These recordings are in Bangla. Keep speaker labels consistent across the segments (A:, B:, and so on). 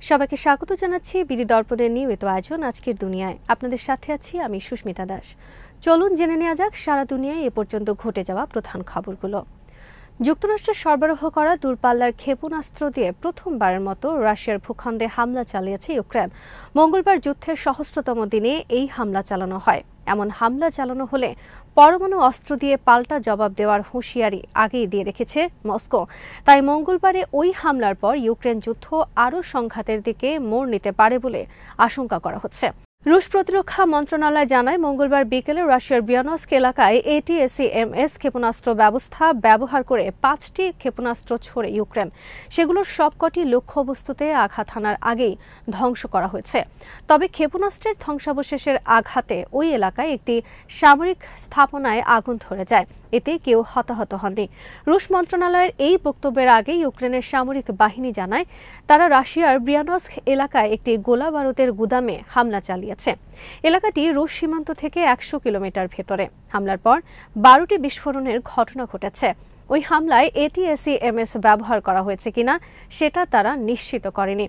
A: সবাইকে স্বাগত জানাচ্ছি বিডি দর্পণের নিয়মিত আয়োজন আজকের দুনিয়ায়। আপনাদের সাথে আছি আমি সুস্মিতা দাস। চলুন জেনে নেওয়া যাক সারা দুনিয়ায় এ পর্যন্ত ঘটে যাওয়া প্রধান খবরগুলো। যুক্তরাষ্ট্রের সরবরাহ করা দূরপাল্লার ক্ষেপণাস্ত্র দিয়ে প্রথমবারের মতো রাশিয়ার ভূখণ্ডে হামলা চালিয়েছে ইউক্রেন। মঙ্গলবার যুদ্ধের সহস্রতম দিনে এই হামলা চালানো হয়। এমন হামলা চালানো হলে পরমাণু অস্ত্র দিয়ে পাল্টা জবাব দেওয়ার হুঁশিয়ারি আগেই দিয়ে রেখেছে মস্কো। তাই মঙ্গলবারে ওই হামলার পর ইউক্রেন যুদ্ধ আরও সংঘাতের দিকে মোড় নিতে পারে বলে আশঙ্কা করা হচ্ছে। রুশ প্রতিরক্ষা মন্ত্রণালয় জানায়, মঙ্গলবার বিকেলে রাশিয়ার ব্রিয়ানস্ক এলাকায় ATACMS ক্ষেপণাস্ত্র ব্যবস্থা ব্যবহার করে 5টি ক্ষেপণাস্ত্র ছোড়ে ইউক্রেন। সেগুলোর সবকটি লক্ষ্যবস্তুতে আঘাত হানার আগেই ধ্বংস করা হয়েছে। তবে ক্ষেপণাস্ত্রের ধ্বংসাবশেষের আঘাতে ওই এলাকায় একটি সামরিক স্থাপনায় আগুন ধরে যায়। এতে কেউ হতাহত হননি। রুশ মন্ত্রণালয়ের এই বক্তব্যের আগে ইউক্রেনের সামরিক বাহিনী জানায়, তারা রাশিয়ার ব্রিয়ানস্ক এলাকায় একটি গোলাবারুদের গুদামে হামলা চালিয়েছে। এলাকাটি রুশ সীমান্ত থেকে 100 কিলোমিটার ভেতরে। হামলার পর 12টি বিস্ফোরণের ঘটনা ঘটেছে। ওই হামলায় ATACMS ব্যবহার করা হয়েছে কিনা সেটা তারা নিশ্চিত করেনি।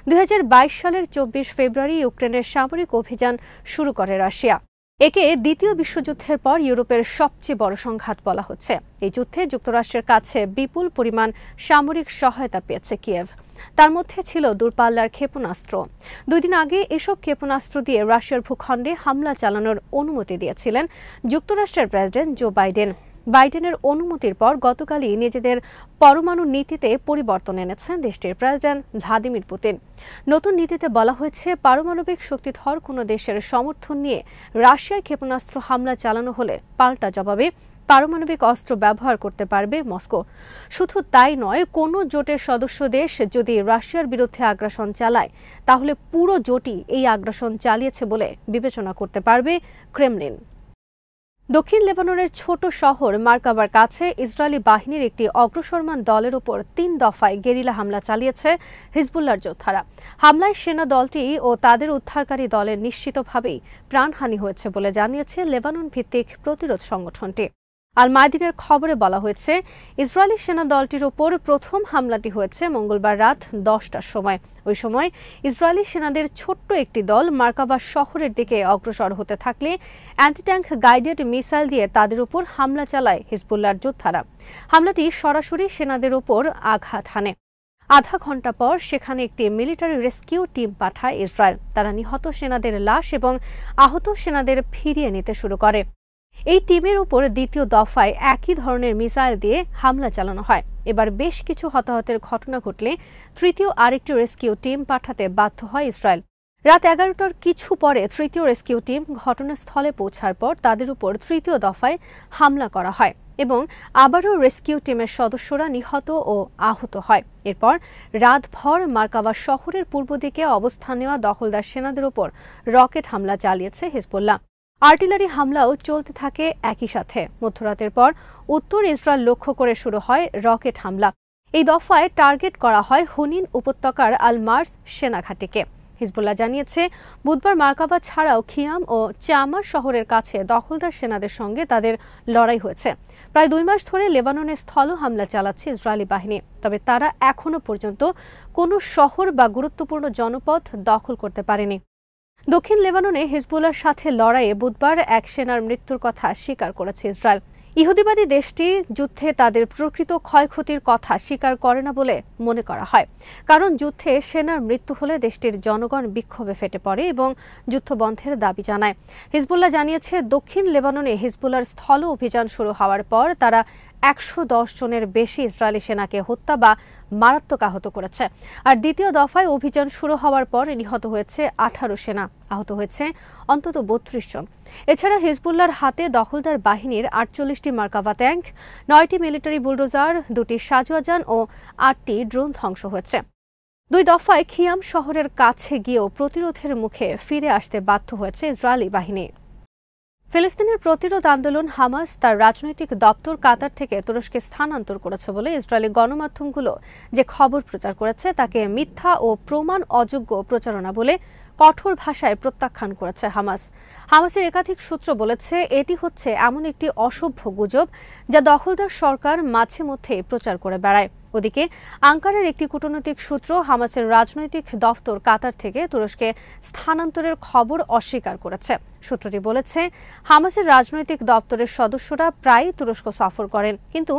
A: 2022 সালের 24 ফেব্রুয়ারি ইউক্রেনের সামরিক অভিযান শুরু করে রাশিয়া। একে দ্বিতীয় বিশ্বযুদ্ধের পর ইউরোপের সবচেয়ে বড় সংঘাত বলা হচ্ছে। এই যুদ্ধে যুক্তরাষ্ট্রের কাছে বিপুল পরিমাণ সামরিক সহায়তা পেয়েছে কিয়েভ। তার মধ্যে ছিল দূরপাল্লার ক্ষেপণাস্ত্র। 2 দিন আগে এসব ক্ষেপণাস্ত্র দিয়ে রাশিয়ার ভূখণ্ডে হামলা চালানোর অনুমতি দিয়েছিলেন যুক্তরাষ্ট্রের প্রেসিডেন্ট জো বাইডেন। বাইডেনের অনুমতির পর গতকালই নিজেদের পরমাণু নীতিতে পরিবর্তন এনেছেন দেশটির প্রেসিডেন্ট ভ্লাদিমির পুতিন। নতুন নীতিতে বলা হয়েছে, পারমাণবিক শক্তিধর কোনো দেশের সমর্থন নিয়ে রাশিয়ায় ক্ষেপণাস্ত্র হামলা চালানো হলে পাল্টা জবাবে পারমাণবিক অস্ত্র ব্যবহার করতে পারবে মস্কো। শুধু তাই নয়, কোনো জোটের সদস্য দেশ যদি রাশিয়ার বিরুদ্ধে আগ্রাসন চালায়, তাহলে পুরো জোটই এই আগ্রাসন চালিয়েছে বলে বিবেচনা করতে পারবে ক্রেমলিন। দক্ষিণ লেবাননের ছোট শহর মার্কাবার কাছে ইসরায়েলি বাহিনীর একটি অগ্রসরমান দলের ওপর 3 দফায় গেরিলা হামলা চালিয়েছে হিজবুল্লাহর যোদ্ধারা। হামলায় সেনা দলটি ও তাদের উদ্ধারকারী দলের নিশ্চিতভাবেই প্রাণহানি হয়েছে বলে জানিয়েছে লেবানন ভিত্তিক প্রতিরোধ সংগঠনটি। আল মায়াদিনের খবরে বলা হয়েছে, ইসরায়েলি সেনা দলটির ওপর প্রথম হামলাটি হয়েছে মঙ্গলবার রাত 10টার সময়। ওই সময় ইসরায়েলি সেনাদের ছোট্ট একটি দল মার্কাবা শহরের দিকে অগ্রসর হতে থাকলে অ্যান্টি-ট্যাঙ্ক গাইডেড মিসাইল দিয়ে তাদের উপর হামলা চালায় হিজবুল্লাহর যোদ্ধারা। হামলাটি সরাসরি সেনাদের উপর আঘাত হানে। আধা ঘন্টা পর সেখানে একটি মিলিটারি রেস্কিউ টিম পাঠায় ইসরায়েল। তারা নিহত সেনাদের লাশ এবং আহত সেনাদের ফিরিয়ে নিতে শুরু করে। এই টিমের উপর দ্বিতীয় দফায় একই ধরনের মিসাইল দিয়ে হামলা চালানো হয়। এবার বেশ কিছু হতাহতের ঘটনা ঘটলে তৃতীয় আরেকটি রেস্কিউ টিম পাঠাতে বাধ্য হয় ইসরায়েল। রাত 11টার কিছু পরে তৃতীয় রেস্কিউ টিম ঘটনাস্থলে পৌঁছার পর তাদের উপর তৃতীয় দফায় হামলা করা হয় এবং আবারও রেস্কিউ টিমের সদস্যরা নিহত ও আহত হয়। এরপর রাতভর মার্কাবা শহরের পূর্ব দিকে অবস্থান নেওয়া দখলদার সেনাদের উপর রকেট হামলা চালিয়েছে হিজবুল্লাহ। আর্টিলারি হামলাও চলতে থাকে একই সাথে। মধ্যরাতের পর উত্তর ইসরায়েল লক্ষ্য করে শুরু হয় রকেট হামলা। এই দফায় টার্গেট করা হয় হুনিন উপত্যকার আল মার্স সেনাঘাঁটিকে। হিজবুল্লাহ জানিয়েছে, বুধবার মার্কাবা ছাড়াও খিয়াম ও চামার শহরের কাছে দখলদার সেনাদের সঙ্গে তাদের লড়াই হয়েছে। প্রায় 2 মাস ধরে লেবাননের স্থল হামলা চালাচ্ছে ইসরায়েলি বাহিনী। তবে তারা এখনো পর্যন্ত কোনো শহর বা গুরুত্বপূর্ণ জনপদ দখল করতে পারেনি। দক্ষিণ লেবাননে হিজবুল্লাহর সাথে লড়াইয়ে বুধবার এক সেনার মৃত্যুর কথা স্বীকার করেছে ইসরায়েল। ইহুদিবাদী দেশটি যুদ্ধে তাদের প্রকৃত ক্ষয়ক্ষতির কথা স্বীকার করে না বলে মনে করা হয়, কারণ যুদ্ধে সেনার মৃত্যু হলে দেশটির জনগণ বিক্ষোভে ফেটে পড়ে এবং যুদ্ধবন্ধের দাবি জানায়। হিজবুল্লাহ জানিয়েছে, দক্ষিণ লেবাননে হিজবুল্লাহর স্থল অভিযান শুরু হওয়ার পর তারা 110 জনের বেশি ইসরায়েলি সেনাকে হত্যা বা মারাত্মক আহত করেছে। আর দ্বিতীয় দফায় অভিযান শুরু হওয়ার পর নিহত হয়েছে 18 সেনা, আহত হয়েছে অন্তত 32 জন। এছাড়া হিজবুল্লাহর হাতে দখলদার বাহিনীর 48টি মার্কাভা ট্যাঙ্ক, 9টি মিলিটারি বুলডোজার, 2টি সাজোয়াজান ও 8টি ড্রোন ধ্বংস হয়েছে। 2 দফায় খিয়াম শহরের কাছে গিয়েও প্রতিরোধের মুখে ফিরে আসতে বাধ্য হয়েছে ইসরায়েলি বাহিনী। ফিলিস্তিনের প্রতিরোধ আন্দোলন হামাস তার রাজনৈতিক দপ্তর কাতার থেকে তুরস্কে স্থানান্তর করেছে বলে ইসরায়েলি গণমাধ্যমগুলো যে খবর প্রচার করেছে তাকে মিথ্যা ও প্রমাণ অযোগ্য প্রচারণা বলে কঠোর ভাষায় প্রত্যাখ্যান করেছে হামাস। হামাসের একাধিক সূত্র বলেছে, এটি হচ্ছে এমন একটি অসভ্য গুজব যা দখলদার সরকার মাঝে মধ্যে প্রচার করে বেড়ায়। ওদিকে আঙ্কারার একটি কূটনৈতিক সূত্র হামাসের রাজনৈতিক দফতর কাতার থেকে তুরস্কে স্থানান্তরের খবর অস্বীকার করেছে। সূত্রটি বলেছে, হামাসের রাজনৈতিক দপ্তরের সদস্যরা প্রায়ই তুরস্ক সফর করেন, কিন্তু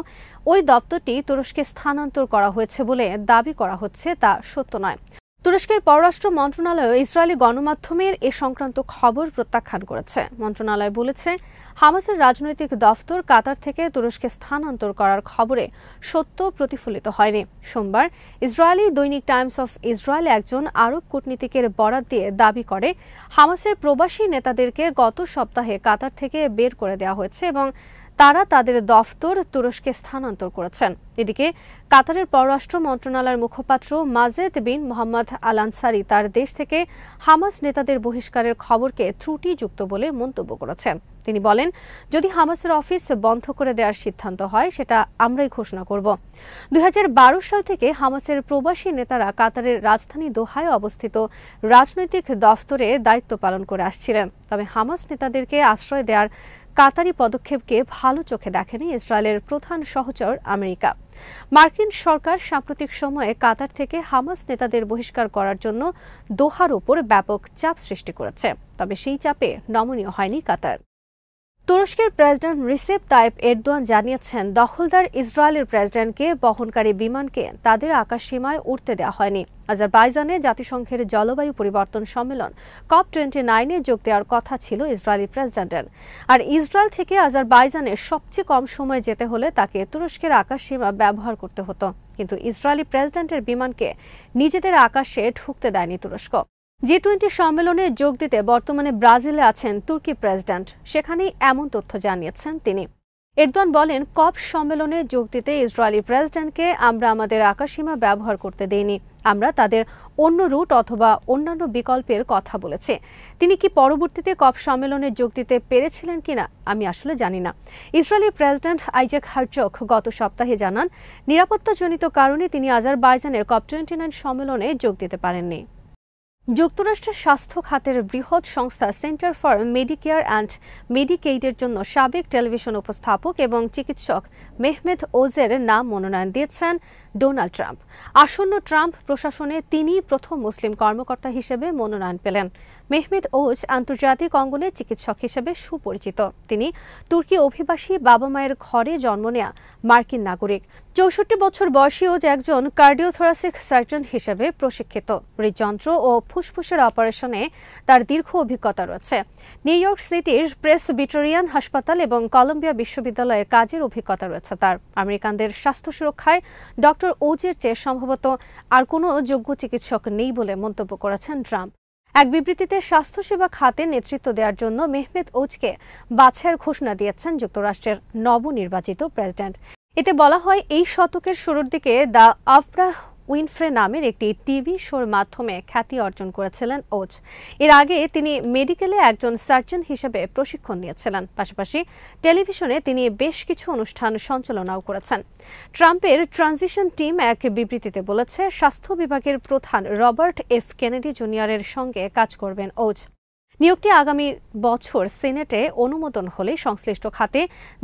A: ওই দপ্তরটি তুরস্কে স্থানান্তর করা হয়েছে বলে দাবি করা হচ্ছে তা সত্য নয়। তুরস্কের পররাষ্ট্র মন্ত্রণালয় ইসরায়েলি গণমাধ্যমের এ সংক্রান্ত খবর প্রত্যাখ্যান করেছে। মন্ত্রণালয় বলেছে, হামাসের রাজনৈতিক দফতর কাতার থেকে তুরস্কে স্থানান্তর করার খবরে সত্য প্রতিফলিত হয়নি। সোমবার ইসরায়েলি দৈনিক টাইমস অফ ইসরায়েল একজন আরব কূটনীতিকের বরাত দিয়ে দাবি করে, হামাসের প্রবাসী নেতাদেরকে গত সপ্তাহে কাতার থেকে বের করে দেওয়া হয়েছে এবং তারা তাদের দফতর তুরস্কে স্থানান্তর করেছেন। এদিকে কাতারের পররাষ্ট্র মন্ত্রণালয়ের মুখপাত্র মাজেদ বিন মোহাম্মদ আল আনসারি তার দেশ থেকে হামাস নেতাদের বহিষ্কারের খবরকে ত্রুটিযুক্ত বলে মন্তব্য করেছেন। তিনি বলেন, যদি হামাসের অফিস বন্ধ করে দেওয়ার সিদ্ধান্ত হয় সেটা আমরাই ঘোষণা করব। 2012 সাল থেকে হামাসের প্রবাসী নেতারা কাতারের রাজধানী দোহায় অবস্থিত রাজনৈতিক দফতরে দায়িত্ব পালন করে আসছিলেন। তবে হামাস নেতাদেরকে আশ্রয় দেওয়ার কাতারি পদক্ষেপকে ভালো চোখে দেখেনি ইসরায়েলের প্রধান সহচর আমেরিকা। মার্কিন সরকার সাম্প্রতিক সময়ে কাতার থেকে হামাস নেতাদের বহিষ্কার করার জন্য দোহার উপর ব্যাপক চাপ সৃষ্টি করেছে, তবে সেই চাপে নমনীয় হয়নি কাতার। তুরস্কের প্রেসিডেন্ট রিসেপ তাইপ এরদোয়ান জানিয়েছেন, দখলদার ইসরায়েলের প্রেসিডেন্টকে বহনকারী বিমানকে তাদের আকাশসীমায় উঠতে দেওয়া হয়নি। আজারবাইজানে জাতিসংঘের জলবায়ু পরিবর্তন সম্মেলন COP29-এ যোগ দেওয়ার কথা ছিল ইসরায়েলি প্রেসিডেন্টের। আর ইসরায়েল থেকে আজারবাইজানে সবচেয়ে কম সময় যেতে হলে তাকে তুরস্কের আকাশসীমা ব্যবহার করতে হতো, কিন্তু ইসরায়েলি প্রেসিডেন্টের বিমানকে নিজেদের আকাশে ঢুকতে দেয়নি তুরস্ক। G20 সম্মেলনে যোগ দিতে বর্তমানে ব্রাজিলে আছেন তুর্কি প্রেসিডেন্ট, সেখানেই এমন তথ্য জানিয়েছেন তিনি। এরদোয়ান বলেন, কপ সম্মেলনে যোগ দিতে ইসরায়েলি প্রেসিডেন্টকে আমরা আমাদের আকাশসীমা ব্যবহার করতে দেইনি। আমরা তাদের অন্য রুট অথবা অন্যান্য বিকল্পের কথা বলেছি। তিনি কি পরবর্তীতে কপ সম্মেলনে যোগ দিতে পেরেছিলেন কিনা আমি আসলে জানি না। ইসরায়েলি প্রেসিডেন্ট আইজাক হারজগ গত সপ্তাহে জানান, নিরাপত্তাজনিত কারণে তিনি আজারবাইজানের COP29 সম্মেলনে যোগ দিতে পারেননি। যুক্তরাষ্ট্রের স্বাস্থ্য খাতের বৃহৎ সংস্থা সেন্টার ফর মেডিকেয়ার অ্যান্ড মেডিকেইডের জন্য সাবেক টেলিভিশন উপস্থাপক এবং চিকিৎসক মেহমেদ ওজের নাম মনোনয়ন দিয়েছেন ডোনাল্ড ট্রাম্প। আসন্ন ট্রাম্প প্রশাসনে তিনিই প্রথম মুসলিম কর্মকর্তা হিসেবে মনোনয়ন পেলেন। মেহমেদ ওজ আন্তর্জাতিক অঙ্গনে চিকিৎসক হিসেবে সুপরিচিত। তিনি তুর্কি অভিবাসী বাবা মায়ের ঘরে জন্ম নেয়া মার্কিন নাগরিক। 64 বছর বয়সী ওজ একজন কার্ডিওথোরাসিক সার্জন হিসেবে প্রশিক্ষিত। হৃদযন্ত্র ও ফুসফুসের অপারেশনে তার দীর্ঘ অভিজ্ঞতা রয়েছে। নিউ ইয়র্ক সিটির প্রেসবিটেরিয়ান হাসপাতাল এবং কলম্বিয়া বিশ্ববিদ্যালয়ে কাজের অভিজ্ঞতা রয়েছে তার। আমেরিকানদের স্বাস্থ্য সুরক্ষায় ডক্টর ওজের চেয়ে সম্ভবত আর কোনো যোগ্য চিকিৎসক নেই বলে মন্তব্য করেছেন ট্রাম্প। এক বিবৃতিতে স্বাস্থ্যসেবা খাতে নেতৃত্ব দেওয়ার জন্য মেহমেদ ওজকে বাছাইয়ের ঘোষণা দিয়েছেন যুক্তরাষ্ট্রের নবনির্বাচিত প্রেসিডেন্ট। এতে বলা হয়, এই শতকের শুরুর দিকে দ্য আফরাহ উইনফ্রে নামের একটি টিভি শোর মাধ্যমে খ্যাতি অর্জন করেছিলেন ওজ। এর আগে তিনি মেডিকেলে একজন সার্জন হিসেবে প্রশিক্ষণ নিয়েছিলেন। পাশাপাশি টেলিভিশনে তিনি বেশ কিছু অনুষ্ঠান সঞ্চালনাও করেছেন। ট্রাম্পের ট্রানজিশন টিম এক বিবৃতিতে বলেছে, স্বাস্থ্য বিভাগের প্রধান রবার্ট এফ কেনেডি জুনিয়রের সঙ্গে কাজ করবেন ওজ। নিয়োগটি আগামী বছর সিনেটে অনুমোদন হলে সংশ্লিষ্ট খাতে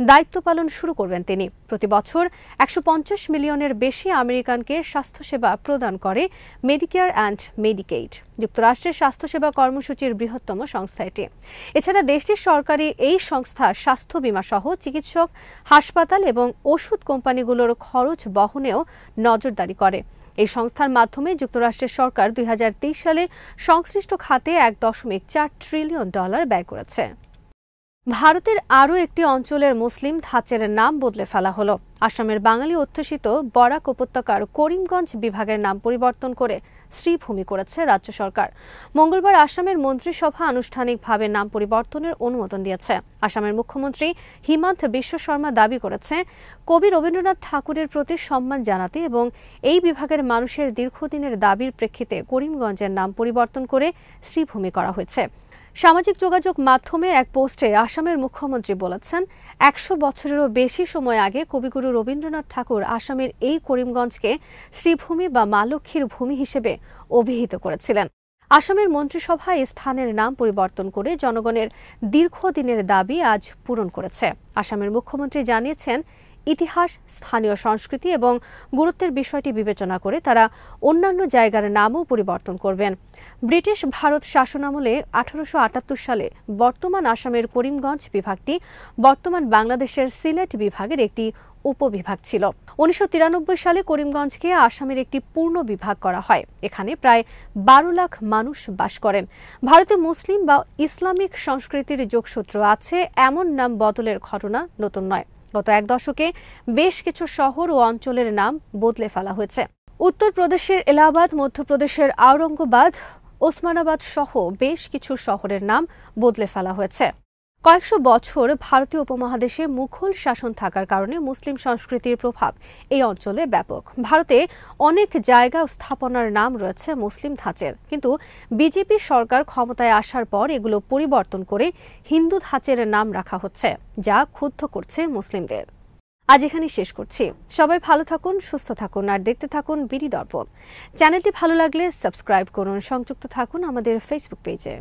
A: দায়িত্ব পালন শুরু করবেন তিনি। প্রতি বছর 150 মিলিয়নের বেশি আমেরিকানকে স্বাস্থ্যসেবা প্রদান করে মেডিকেয়ার অ্যান্ড মেডিকেইড। যুক্তরাষ্ট্রের স্বাস্থ্যসেবা কর্মসূচির বৃহত্তম সংস্থা এটি। এছাড়া দেশটির সরকারি এই সংস্থা স্বাস্থ্য বীমা সহ চিকিৎসক, হাসপাতাল এবং ওষুধ কোম্পানিগুলোর খরচ বহনেও নজরদারি করে। এই সংস্থার মাধ্যমে যুক্তরাষ্ট্রের সরকার 2023 সালে সংশ্লিষ্ট খাতে $1.4 ট্রিলিয়ন ব্যয় করেছে। ভারতের আরও একটি অঞ্চলের মুসলিম ধাঁচের নাম বদলে ফেলা হলো। আসামের বাঙালি অধ্যুষিত বরাক উপত্যকার করিমগঞ্জ বিভাগের নাম পরিবর্তন করে শ্রীভূমি করেছে রাজ্য সরকার। মঙ্গলবার আসামের মন্ত্রিসভা আনুষ্ঠানিকভাবে নাম পরিবর্তনের অনুমোদন দিয়েছে। আসামের মুখ্যমন্ত্রী হিমন্ত বিশ্ব শর্মা দাবি করেছে, কবি রবীন্দ্রনাথ ঠাকুরের প্রতি সম্মান জানাতে এবং এই বিভাগের মানুষের দীর্ঘদিনের দাবির প্রেক্ষিতে করিমগঞ্জের নাম পরিবর্তন করে শ্রীভূমি করা হয়েছে। সামাজিক যোগাযোগ মাধ্যমের এক পোস্টে আসামের মুখ্যমন্ত্রী বলেছেন, 100 বছরেরও বেশি সময় আগে কবিগুরু রবীন্দ্রনাথ ঠাকুর আসামের এই করিমগঞ্জকে শ্রীভূমি বা মা লক্ষ্মীর ভূমি হিসেবে অভিহিত করেছিলেন। আসামের মন্ত্রিসভা এই স্থানের নাম পরিবর্তন করে জনগণের দীর্ঘদিনের দাবি আজ পূরণ করেছে। আসামের মুখ্যমন্ত্রী জানিয়েছেন, ইতিহাস, স্থানীয় সংস্কৃতি এবং গুরুত্বের বিষয়টি বিবেচনা করে তারা অন্যান্য জায়গার নামও পরিবর্তন করবেন। ব্রিটিশ ভারত শাসনামলে 1878 সালে বর্তমান আসামের করিমগঞ্জ বিভাগটি বর্তমান বাংলাদেশের সিলেট বিভাগের একটি উপবিভাগ ছিল। 1993 সালে করিমগঞ্জকে আসামের একটি পূর্ণ বিভাগ করা হয়। এখানে প্রায় 12 লাখ মানুষ বাস করেন। ভারতে মুসলিম বা ইসলামিক সংস্কৃতির যোগসূত্র আছে এমন নাম বদলের ঘটনা নতুন নয়। গত এক দশকে বেশ কিছু শহর ও অঞ্চলের নাম বদলে ফেলা হয়েছে। উত্তরপ্রদেশের এলাহাবাদ, মধ্যপ্রদেশের আওরঙ্গাবাদ, ওসমানাবাদ সহ বেশ কিছু শহরের নাম বদলে ফেলা হয়েছে। কয়েকশো বছর ভারতীয় উপমহাদেশে মুঘল শাসন থাকার কারণে মুসলিম সংস্কৃতির প্রভাব এই অঞ্চলে ব্যাপক। ভারতে অনেক জায়গা ও স্থাপনার নাম রয়েছে মুসলিম ধাঁচের, কিন্তু বিজেপি সরকার ক্ষমতায় আসার পর এগুলো পরিবর্তন করে হিন্দু ধাঁচের নাম রাখা হচ্ছে, যা ক্ষুব্ধ করছে মুসলিমদের। আজ এখানেই শেষ করছি। সবাই ভালো থাকুন, সুস্থ থাকুন আর দেখতে থাকুন বিডি দর্পণ। চ্যানেলটি ভালো লাগলে সাবস্ক্রাইব করুন, সংযুক্ত থাকুন আমাদের ফেসবুক পেজে।